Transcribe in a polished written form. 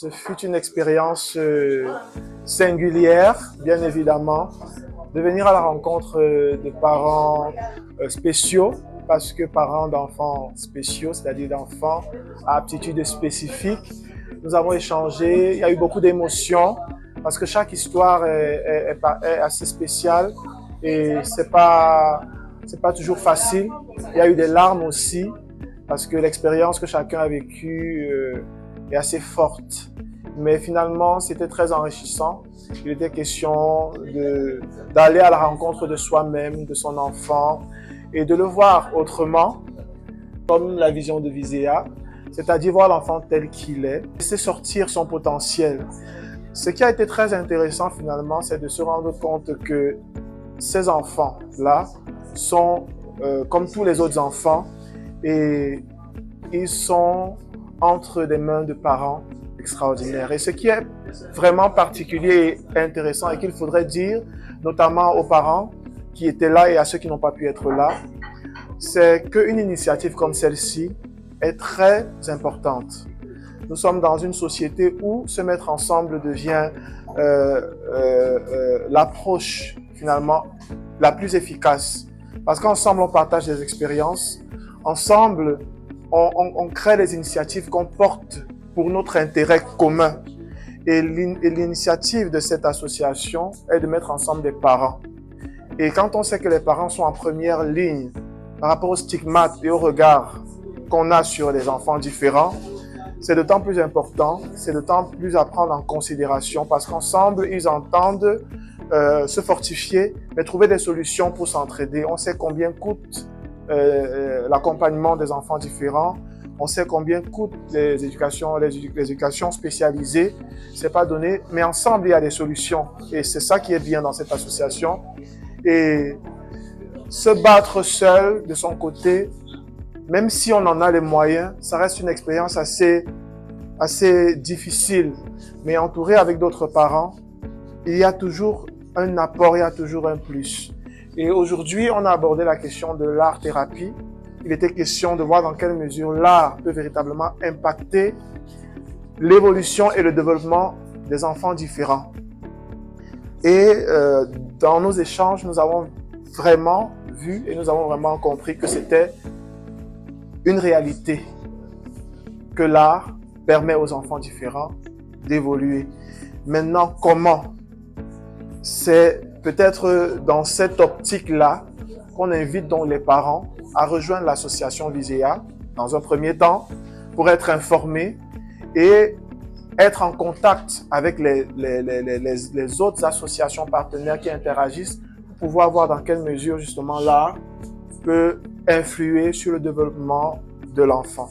Ce fut une expérience singulière, bien évidemment, de venir à la rencontre de parents spéciaux, parce que parents d'enfants spéciaux, c'est-à-dire d'enfants à aptitudes spécifiques. Nous avons échangé, il y a eu beaucoup d'émotions, parce que chaque histoire est assez spéciale et c'est pas toujours facile. Il y a eu des larmes aussi, parce que l'expérience que chacun a vécue est assez forte. Mais finalement, c'était très enrichissant. Il était question d'aller à la rencontre de soi-même, de son enfant, et de le voir autrement, comme la vision de Visea, c'est-à-dire voir l'enfant tel qu'il est, laisser sortir son potentiel. Ce qui a été très intéressant finalement, c'est de se rendre compte que ces enfants-là sont comme tous les autres enfants, et ils sont entre des mains de parents extraordinaires. Et ce qui est vraiment particulier et intéressant et qu'il faudrait dire, notamment aux parents qui étaient là et à ceux qui n'ont pas pu être là, c'est qu'une initiative comme celle-ci est très importante. Nous sommes dans une société où se mettre ensemble devient l'approche finalement la plus efficace. Parce qu'ensemble, on partage des expériences. Ensemble, on crée des initiatives qu'on porte pour notre intérêt commun. Et l'initiative de cette association est de mettre ensemble des parents. Et quand on sait que les parents sont en première ligne par rapport aux stigmates et au regard qu'on a sur les enfants différents, c'est d'autant plus important, c'est d'autant plus à prendre en considération parce qu'ensemble, ils entendent se fortifier, mais trouver des solutions pour s'entraider. On sait combien coûte l'accompagnement des enfants différents. On sait combien coûtent les éducations spécialisées. C'est pas donné, mais ensemble, il y a des solutions. Et c'est ça qui est bien dans cette association. Et se battre seul, de son côté, même si on en a les moyens, ça reste une expérience assez difficile. Mais entouré avec d'autres parents, il y a toujours un apport, il y a toujours un plus. Et aujourd'hui, on a abordé la question de l'art-thérapie. Il était question de voir dans quelle mesure l'art peut véritablement impacter l'évolution et le développement des enfants différents. Et dans nos échanges, nous avons vraiment vu et nous avons vraiment compris que c'était une réalité, que l'art permet aux enfants différents d'évoluer. Maintenant, comment? C'est peut-être dans cette optique-là qu'on invite donc les parents à rejoindre l'association Visea dans un premier temps pour être informés et être en contact avec les autres associations partenaires qui interagissent pour pouvoir voir dans quelle mesure justement l'art peut influer sur le développement de l'enfant.